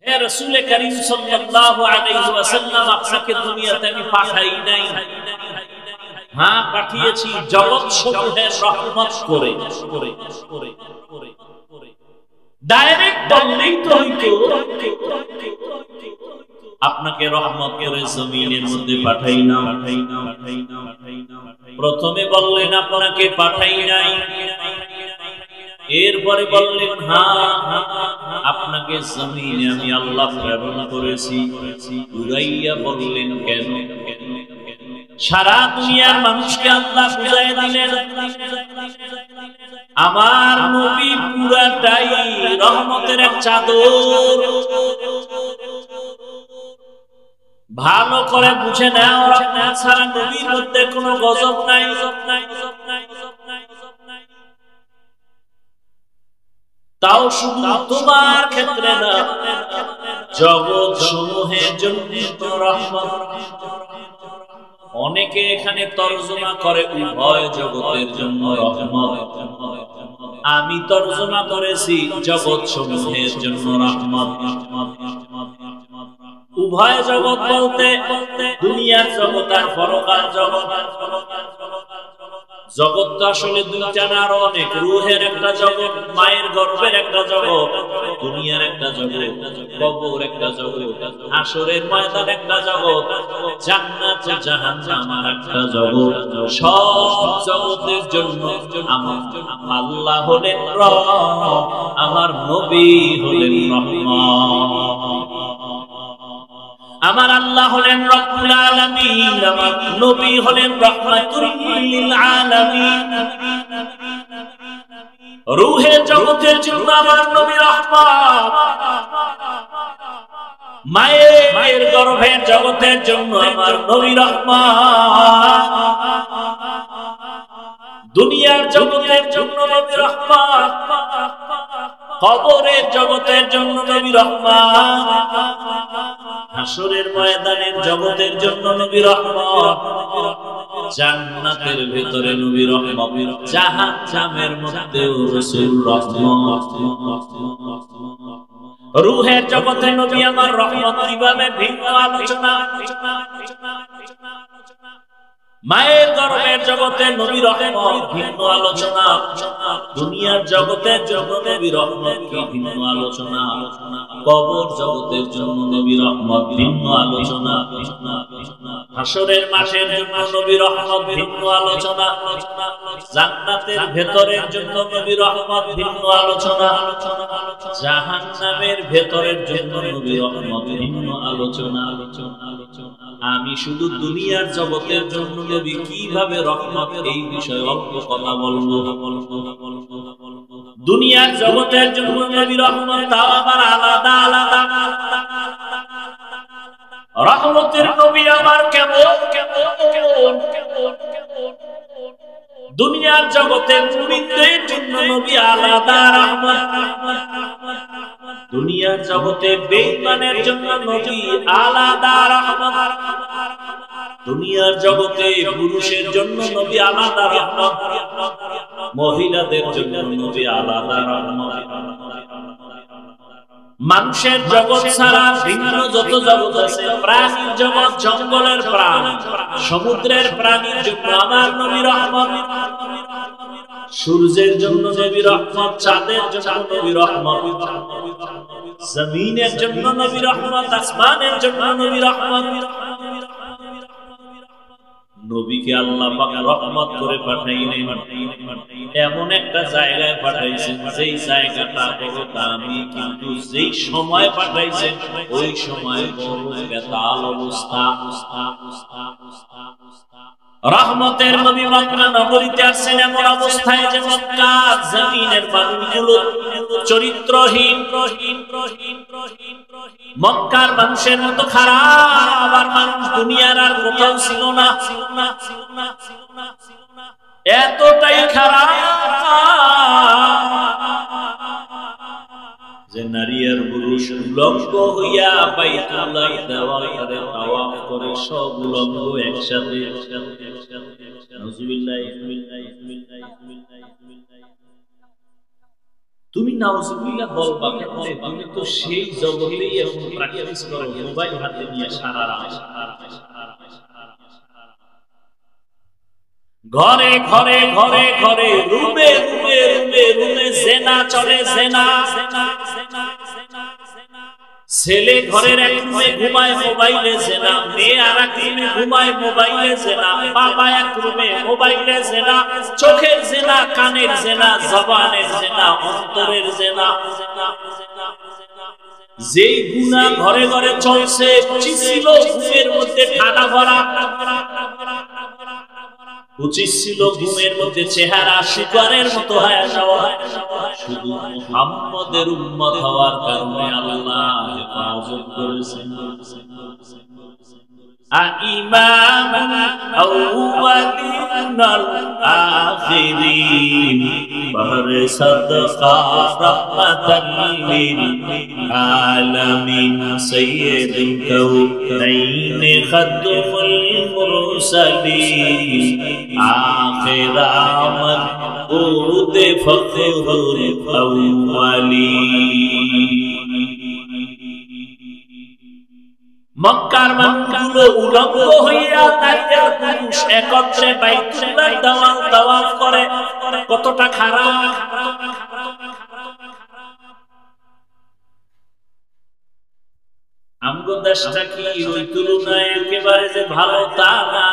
হে রাসূল করিম সাল্লাল্লাহু আলাইহি ওয়াসাল্লাম, আপনাকে দুনিয়াতে আমি পাঠাই নাই। হ্যাঁ, পাঠিয়েছি জগৎ সমূহের রহমত করে। ডাইরেক্ট বললেই তো হইতো আপনাকে রহমত করে জমিনের মধ্যে পাঠাই না। প্রথমে বললেন আপনাকে পাঠাই নাই, এরপরে বললেন হ্যাঁ আপনাকে জমিনে আমি আল্লাহ প্রেরণ করেছি। উড়াইয়া বললেন কেন? সারা দুনিয়ার মানুষকে আল্লাহ বুঝাই দিলেন আমার নবী পুরাটাই রহমতের এক চাদর। ভালো করে বুঝে নাও, সারা নবীর মধ্যে কোনো গজব নাই। তাও শুধু তোমার ক্ষেত্রে না, জগৎ সমূহের জন্য রহমত। অনেকে এখানে তরজমা করে উভয় জগতের জন্য রহমত। আমি তরজমা করেছি জগৎ সমূহের জন্য রহমত। উভয় জগৎ বলতে দুনিয়ার জগৎ আর পরকাল জগৎ। জগৎ তো আসলে দুইটা না, আরো অনেক। রূহের একটা জগৎ, মায়ের গর্ভের একটা জগৎ, দুনিয়ার একটা জগৎ, কবর একটা জগৎ, হাসরের ময়দান একটা জগৎ, জান্নাত ও জাহান্নাম একটা জগৎ। সব জগতের জন্য আমার আল্লাহ হলেন রহমত, আমার নবী হলেন রহমত। আমার আল্লাহ হলেন রব্বুল আলামিন, আমার নবী হলেন রাহমাতুল লিল আলামিন। রূহের জগতের জন্য আমার নবী রহমত, মায়ের গর্ভের জগতের জন্য আমার নবী রহমত, দুনিয়ার জগতের জন্য নবী রহমত, কবরের জগতের জন্য নবী রহমত, হাসরের ময়দানের জগতের জন্য নবী রহমত, জান্নাতের ভিতরে নবী রহমত, জাহান্নামের মধ্যেও রাসূল রহমত। রূহের জগতে নবী আমার রহমত কিভাবে ভিন্ন আলোচনা। মায়ের গর্ভের জগতে নবী রহমত ভিন্ন আলোচনা, দুনিয়ার জগতের জন্য নবী রহমত কি ভিন্ন আলোচনা, কবর জগতের জন্য নবী রহমত ভিন্ন আলোচনা, হাসরের মাঠের জন্য নবী রহমত ভিন্ন আলোচনা, জান্নাতের ভেতরের জন্য নবী রহমত ভিন্ন আলোচনা, জাহান্নামের ভেতরের জন্য নবী রহমত ভিন্ন আলোচনা। আমি শুধু দুনিয়ার জগতের জন্য নবী কিভাবে রহমত, এই বিষয়ে অল্প কথা বলবো। দুনিয়ার জগতের জন্য নবী রহমত, তাও আবার আলাদা আলাদা। রহমতের নবী আমার কেমন? দুনিয়ার জগতের মুমিনদের জন্য নবী আলাদা রহমত, দুনিয়ার জগতে বেঈমানের জন্য নবী আলাদা রহমত, দুনিয়ার জগতে পুরুষের জন্য নবী আলাদা রহমত, মহিলাদের জন্য নবী আলাদা রহমত। মানুষের জগৎ ছাড়া ভিন্ন যত জগৎ আছে, প্রাণীর জগৎ, জঙ্গলের প্রাণ, সমুদ্রের প্রাণীর জন্য আমার নবী রহমত, সূর্যের জন্য নবী রহমত, চাঁদের জন্য নবী রহমত, জমিনের জন্য নবী রহমত, আসমানের জন্য নবী রহমত। নবীকে আল্লাহ পাক রহমত করে পাঠাইলেন, এমন একটা জায়গায় পাঠাইছেন যেই জায়গাটা বড় দামি, কিন্তু যেই সময় পাঠাইছেন ওই সময় বড় বেতাল অবস্থা। রহমতের নবী মক্কা নগরীতে আসেন এমন অবস্থায় যে মক্কা জমিনের মানুষগুলো চরিত্রহীন, মক্কার মানুষের মতো খারাপ আর মানুষ দুনিয়ার আর কোথাও ছিল না। এতটাই খারাপ যে নারী আর পুরুষ উলঙ্গ হইয়া বাইতুল্লাহ দেওয়ালে তাওয়াফ করে, সব উলঙ্গ একসাথে। তুমি নাউজুবিল্লাহ বলবা কেমনে? তুমি তো সেই জগতেই এখন প্র্যাকটিস করো, মোবাইল হাতে নিয়ে সারা রাত। ঘরে ঘরে ঘরে ঘরে রুমে রুমে রুমে রুমে জেনা চলে, জেনা। ছেলে ঘরের এক রুমে ঘুমায়, মোবাইলে জেনা। মেয়ে আর এক রুমে ঘুমায়, মোবাইলে জেনা। বাবা এক রুমে, মোবাইলে জেনা। চোখের জেনা, কানের জেনা, জবানের জেনা, অন্তরের জেনা। যেই গুনাহ ঘরে ঘরে চলছে, উচিত ছিল ঘুমের মধ্যে ঠাডা ভরা, উচিত ছিল ঘুমের মধ্যে চেহারা শুকরের মতো হয়ে যাওয়া। শুধু মুহাম্মদের উম্মত হওয়ার কারণে আল্লাহ হেফাজত করেছেন। ইমাম আউয়ালিন আখিরিন বাহরে সাদকা রাহমাতাল লিল আলামিন সাইয়্যিদুল কাউনাইন খাদমুল মুরসালিন আখিরামান উদ ফখরুল আউয়ালিন। মক্কার মানুষগুলো উলঙ্গ হইয়া নারী আর পুরুষ একত্রে বাইতুল্লাহ তাওয়াফ করে। কতটা খারাপ! আমগো দেশটা কি ওই তুলনায় একেবারে যে ভালো তা না।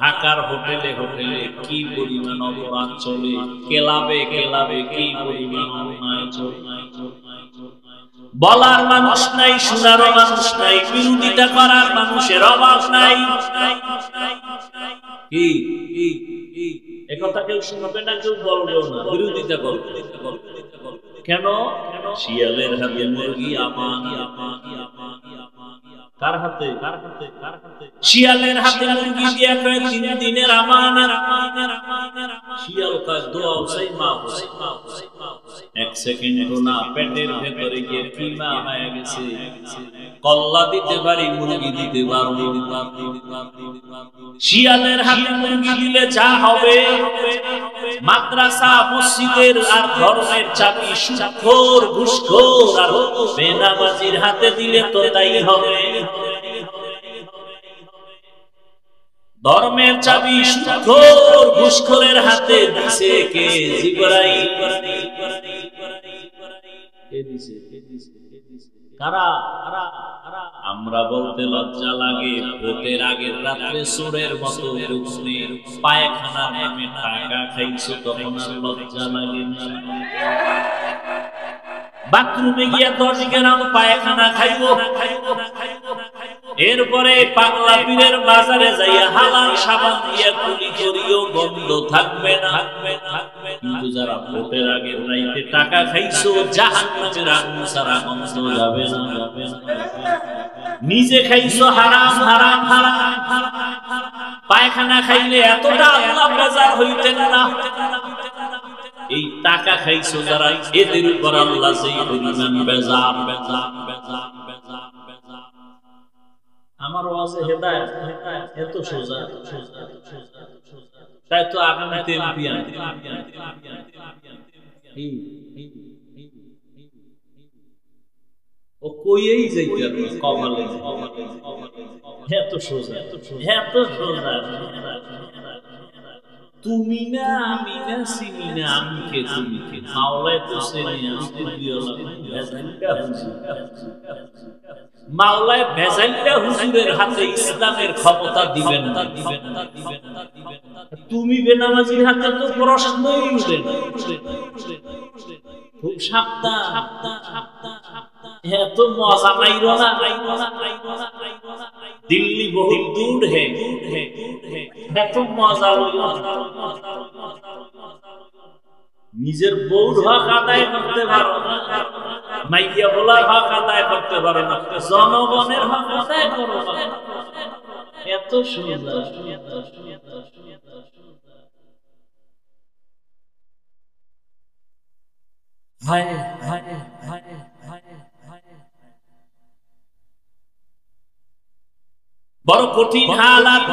ঢাকার হোটেলে হোটেলে কি পরিমাণ অপরাধ চলে, ক্লাবে ক্লাবে কি পরিমাণ অন্যায় চলে। বলার মানুষ নাই, শোনার মানুষ নাই, বিরোধিতা করার মানুষের অভাব নাই। কি একথা কেউ শুনবে না, কেউ বলবেও না, বিরোধিতা করবে। কেন? শিয়ালের হাতে মুরগি আমান। কার হাতে? শিয়ালের হাতে মুরগি দিয়া কয় 3 দিনের আমানত। শিয়াল কয় দোয়া চাই মা, এক সেকেন্ড না পেটের ভেতরে গিয়ে কিমা হয়ে গেছে। কল্লা দিতে পারি, মুরগি দিতে পারবো। শিয়ালের হাতে মুরগি দিলে যা হবে, মাদ্রাসা মসজিদের আর ধর্মের চাবি সুদখোর ঘুষখোর আর বেনামাজির হাতে দিলে তো তাই হবে। ধর্মের চাবি সুদখোর ঘুষখোরের হাতে দিছে কে? জিবরাইল। কারা? আমরা বলতে লজ্জা লাগে, ভোটের আগের রাত্রে চোরের মতো পায়খানার নামে টাকা খাইছো, তখন আর লজ্জা লাগে না। বাথরুমে গিয়া 10 গ্রাম পায়খানা খাইবো, এরপরে পাগলা পীরের বাজারে যাইয়া হালাল সাবান দিয়া কুলি করিও বন্ধ থাকবে না। কিন্তু যারা ভোটের আগের রাইতে টাকা খাইছো, জাহান্নামের আগুন ছাড়া গন্ধ যাবে না। নিজে খাইছো হারাম হারাম হারাম। পায়খানা খাইলে এতটা আল্লাহ বেজার হইতেন না। এই টাকা খাইছো যারা, এদের উপর আল্লাহ যেই পরিমাণ বেজার বেজার বেজার বেজার। আমার ওয়াজে হেদায়েত এত সোজা, তাই তো আগামীতে এমপি আনতে ও কইয়েই যাইতে পারবে কপালে। এত সোজা, এত সোজা। তুমি না আমি না, চিনি না আমি কে তুমি কে, মাওলায় তো চিনি মাওলায় ভেজাইল্লা হুজুরের হাতে ইসলামের ক্ষমতা দিবেন না। তুমি বেনামাজির হাতে তো প্রশ্নই উঠে না। খুব সাবধান, এত মজা মাইরো না। দিল্লি বহুত দূর হে, এত মজা হইল। নিজের বউর হক আদায় করতে পারো না, মাইয়া বলার হক আদায় করতে পারো না, জনগণের হক আদায় করো না। এত সুন্দর। হায় হায় হায় হায়, বড় কঠিন হালাত।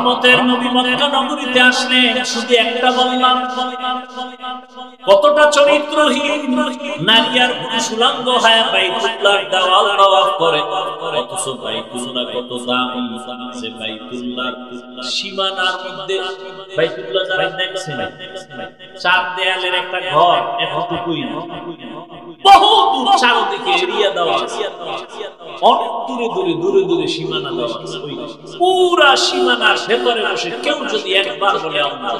রহমতের নবী মক্কা নগরীতে আসলেন, শুধু একটা বললাম কতটা চরিত্রহীন নারী আর পুরুষ উলঙ্গ হয়ে বাইতুল্লাহর দেওয়াল তাওয়াফ করে। অথচ বাইতুল্লাহ কত দামি, যে বাইতুল্লাহর সীমানার মধ্যে, বাইতুল্লাহ যারা দেখছেন চার দেয়ালের একটা ঘর, এতটুকুই না, বহু দূর চারদিকে এরিয়া দেওয়া আছে, অনেক দূরে দূরে দূরে দূরে সীমানা দেওয়া আছে। পুরা সীমানার ভেতরে বসে কেউ যদি একবার বলে আল্লাহ,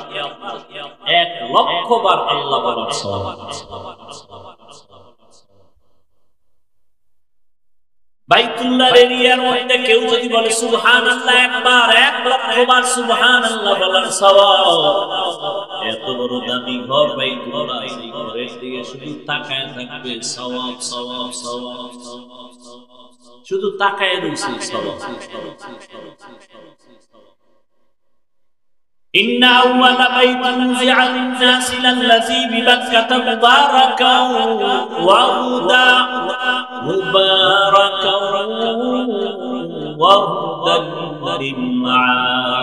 1,00,000 বার আল্লাহ বলার সওয়াব। বাইতুল্লাহর এরিয়ার মধ্যে কেউ যদি বলে সুবহানাল্লাহ একবার, 1,00,000 বার সুবহানাল্লাহ বলার সওয়াব। এত বড় দামি ঘর বাইতুল্লাহ, এই ঘরের দিকে শুধু তাকায় থাকবে সওয়াব সওয়াব সওয়াব, শুধু তাকায় রয়েছে সওয়াব। ইন্না আউওয়ালা বাইতিন উযিআ লিন-নাসি লাল্লাযী বিবাক্কাতা মুবারাকাও ওয়া হুদান ওয়া হুদান লিল-আলামিন।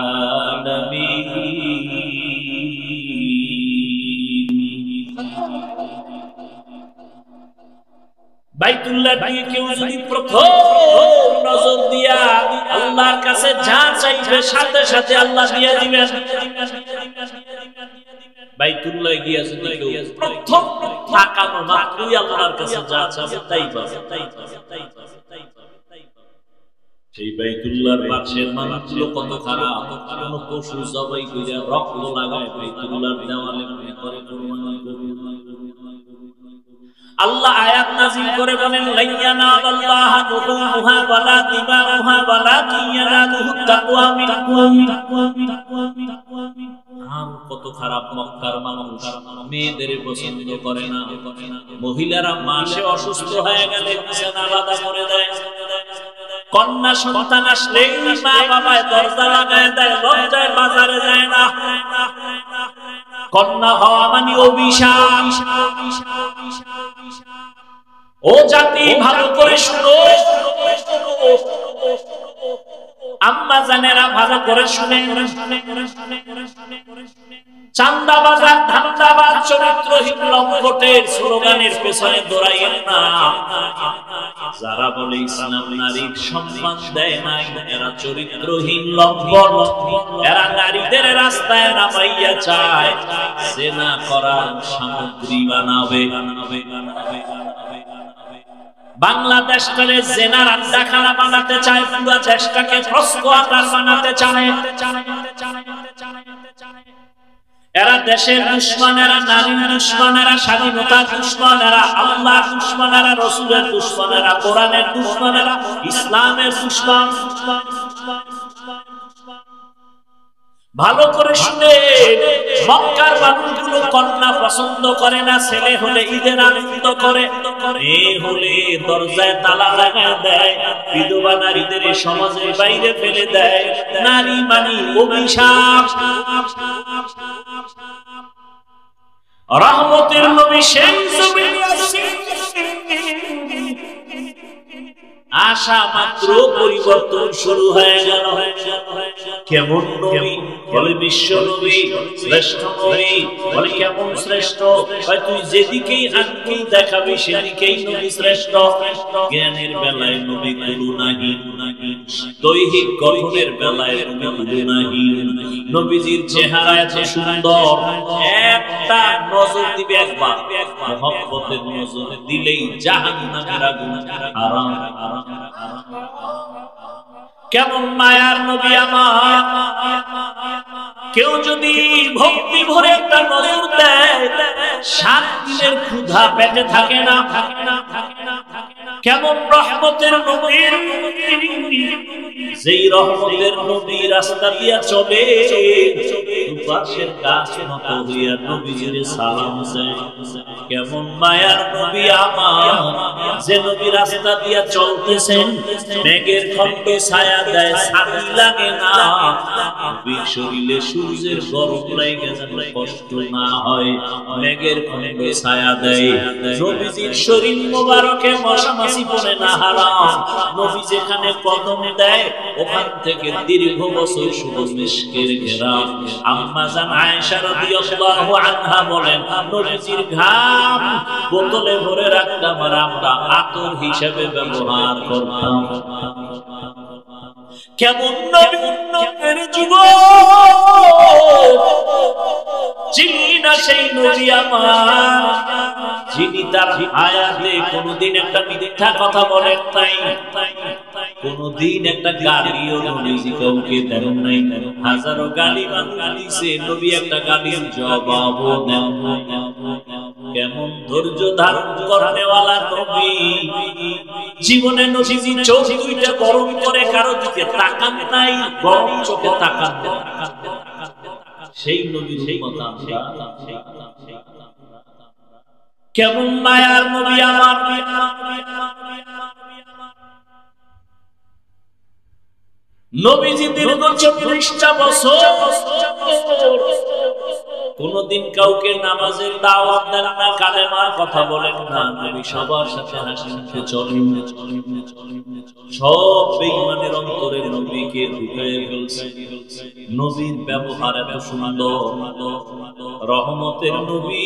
বাইতুল্লাহ দিয়ে কেউ যদি প্রথম নজর দিয়া আল্লাহর কাছে যা চাইবে সাথে সাথে আল্লাহ দিয়ে দিবেন। বাইতুল্লাহ গিয়া যদি কেউ প্রথম তাকানো মাত্রই আল্লাহর কাছে যা চাইবে তাই পাবে। সেই বাইতুল্লাহর পাশের মানুষগুলো কত খারাপ, কোন পশু জবাই কইরা রক্ত লাগায় বাইতুল্লাহর দেওয়ালে মনে করে কুরবানি করবে। আল্লাহ আয়াত নাযিল করে বলেন লাইয়ানাল্লাহা দুহুহা ওয়ালা দিমাউহা ওয়ালাকিন ইয়ানালুহু তাকওয়া মিনকুম। আর কত খারাপ মক্কার মানুষ, মেয়েদের পছন্দ করে না, মহিলারা মাসে অসুস্থ হয়ে গেলে বিছানা আলাদা করে দেয়, কন্যা সন্তান আসলে মা বাবায় দরজা লাগায় দেয়, লজ্জায় বাজারে যায় না। কন্যা হওয়া মানে অভিশাপ। ও জাতি ভালো করে শুনো, আম্মা জানেরা ভালো করে শুনে, চান্দাবাজার ধান্দাবাজ চরিত্রহীন লম্পটের স্লোগানের পেছনে দৌড়াইয়েন না। যারা বলে ইসলাম নারীর সম্মান দেয় নাই, এরা চরিত্রহীন লম্পট, এরা নারীদের রাস্তায় নামাইয়া চায় জেনা করার সামগ্রী বানাবে। বাংলাদেশকে জেনার আড্ডাখানা বানাতে চায়, পুরো দেশটাকে ফ্রস্কোয়াটার বানাতে চায়। এরা দেশের দুশমন, এরা নারীর দুশমন, এরা স্বাধীনতার দুশমন, এরা আল্লাহর দুশমন, এরা রাসূলের দুশমন, এরা কোরআনের দুশমন, এরা ইসলামের দুশমন। ভালো করে শুনে, মক্কার মানুষগুলো কন্যা পছন্দ করে না, ছেলে হলে ঈদের আনন্দ করে, মেয়ে হলে দরজায় তালা লাগায় দেয়, বিধবা নারীদের সমাজের বাইরে ফেলে দেয়। নারী মানে অভিশাপ। রহমতের নবী সেই জমিনে আসেন, আশা মাত্র পরিবর্তন শুরু হয়ে গেল। কেমন নবী? বলে বিশ্ব নবী, শ্রেষ্ঠ নবী। বলে কেমন শ্রেষ্ঠ? তুই যেদিকেই আঙ্গুল দেখাবি সেদিকেই নবী শ্রেষ্ঠ। জ্ঞানের বেলায় নবী তুলনাহীন, দৈহিক গঠনের বেলায় নবী তুলনাহীন। নবীজির চেহারা এত সুন্দর, একটা নজর দিবে একবার, মহব্বতের নজর দিলেই জাহান্নামের আগুন হারাম। কেমন মায়ার নবী আমার! কেউ যদি ভক্তি ভরে একটা নজর দেয়, 7 দিনের ক্ষুধা পেটে থাকে না। কেমন রহমতের নবীর, যেই রহমতের নবী রাস্তা দিয়া চলে পাশের গাছ মতো হইয়া নবীজির সালাম দেয়। কেমন মায়ার নবী আমার, যে নবী রাস্তা দিয়া চলতেছেন, মেঘের খণ্ডে ছায়া দেয়, ছাতি লাগে না, নবীর শরীরে সূর্যের গরম লাগে যেন কষ্ট না হয়, মেঘের খণ্ডে ছায়া দেয়। নবীজির শরীর মোবারকে মশা মাছি পড়ে না হারাম। নবী যেখানে কদম দেয় ওখান থেকে দীর্ঘ বছর শুধু মিশকের ঘেরাও। আম্মা জান আয়েশা রাদিয়াল্লাহু আনহা বলেন, নবীজির ঘাম বোতলে ভরে রাখতাম আর আমরা আতর হিসেবে ব্যবহার করতাম। কেমন নবী নবীর যুবক, চিনি না সেই নবী আমার, যিনি তার হায়াতে কোনদিন একটা মিথ্যা কথা বলেন নাই, কোনদিন একটা গালিও নবীজি কাউকে দেন নাই। হাজারো গালি মানুষ দিছে, নবী একটা গালির জবাবও দেন নাই। কেমন ধৈর্য ধারণ করেওয়ালা নবী, জীবনে নবীজি চোখ দুইটা গরম করে কারো দিকে তাকান নাই, গরম চোখে তাকান নাই। সেই নবীর উম্মত আমরা। কেমন মায়ার নবী আমার, নবীজি দীর্ঘ 40টা বছর কোনদিন কাউকে নামাজের দাওয়াত দেন না, কালেমার কথা বলেন না। নবী সবার সাথে হাসি মুখে চলেন। সব বেঈমানের অন্তরে নবীকে ঢুকিয়ে ফেলছে। নবীর ব্যবহার এত সুন্দর, রহমতের নবী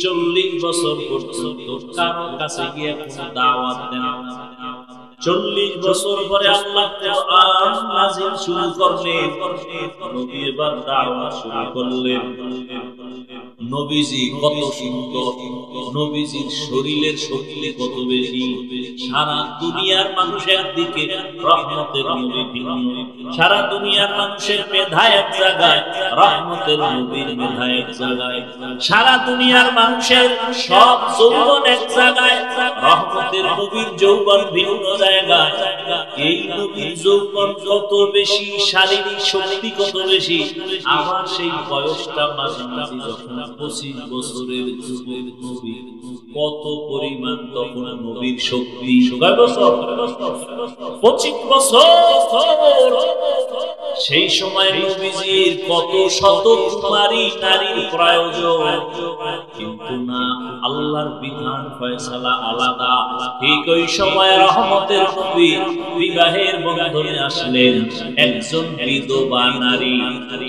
40 বছর পর্যন্ত কারো কাছে গিয়ে কোনো দাওয়াত দেন না। 40 বছর পরে আল্লাহ কোরআন নাযিল শুরু করলেন, নবী এবার দাওয়াত শুরু করলেন। নবীজি কত সুন্দর, নবীজির শরীরের শক্তি কত বেশি। সারা দুনিয়ার মানুষের দিকে রহমতের নবী ভিন্ন, সারা দুনিয়ার মানুষের মেধা এক জায়গায়, রহমতের নবীর মেধা এক জায়গায়। সারা দুনিয়ার মানুষের সব যৌবন এক জায়গায়, রহমতের নবীর যৌবন ভিন্ন জায়গায়। এই নবীর যৌবন কত বেশি, শারীরিক শক্তি কত বেশি, আবার সেই বয়সটা মাঝামাঝি যখন 25 বছরের যুবক নবী, কত পরিমাণ তখন নবীর শক্তি। 25 বছর, সেই সময় নবীজির কত শত কুমারী নারীর প্রয়োজন, কিন্তু না, আল্লাহর বিধান ফয়সালা আলাদা। ঠিক ওই সময় রহমতের নবী বিবাহের বন্ধনে আসলেন। একজন বিধবা নারী,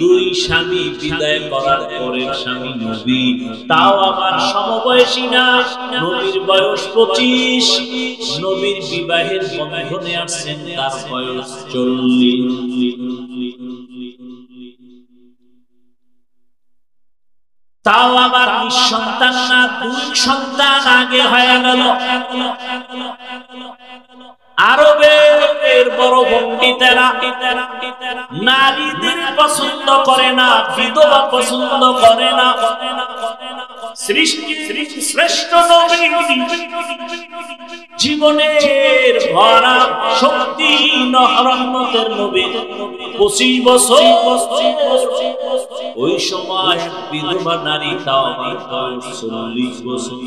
2 স্বামী বিদায় করার পরের স্বামী নবী, তাও আবার সমবয়সী না, নবীর বয়স 25, নবীর বিবাহের বন্ধনে আসছেন, তার বয়স 40। তাও আবার নিঃসন্তান না, 2 সন্তান আগে হয়ে গেল। আরবের বড় পণ্ডিতেরা নারীদের পছন্দ করে না, বিধবা পছন্দ করে না। সৃষ্টির শ্রেষ্ঠ নবী, জীবনের ভরা শক্তি রহমতের নবী, 25 বছর, ওই সময় বিধবা নারী, তাও আমার বয়স 40 বছর।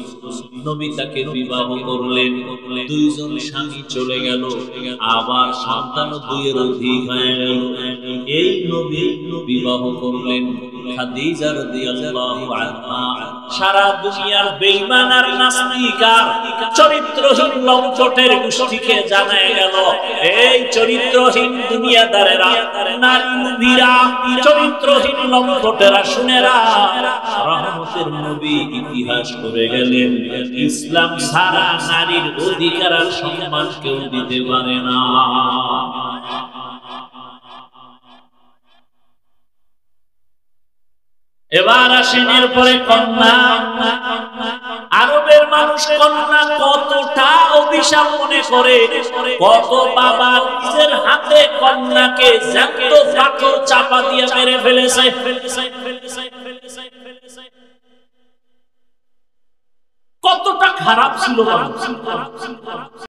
নবী তাকে বিবাহ করলেন, 2 জন স্বামী চলে গেল, আবার সন্তান 2 এর অধিক হয়ে গেল। এই নবী বিবাহ করলেন খাদিজা রাদিয়াল্লাহু আনহা। সারা দুনিয়ার বেঈমান আর নাস্তিক আর চরিত্রহীন লম্পটের গোষ্ঠীকে জানায় গেল, এই চরিত্রহীন দুনিয়াদারেরা, নারী লোভীরা, চরিত্রহীন লম্পটেরা, শুনেরা, রহমতের নবী ইতিহাস করে গেলেন, ইসলাম সারা নারীর অধিকার আর সম্মান কেউ দিতে পারে না। এবার আসেন এরপরে কন্যা। আরবের মানুষ কন্যা কতটা অভিশাপ মনে করে, কত বাবা নিজের হাতে কন্যাকে জ্যান্ত পাথর চাপা দিয়ে মেরে ফেলেছে। কতটা খারাপ ছিল মানুষ।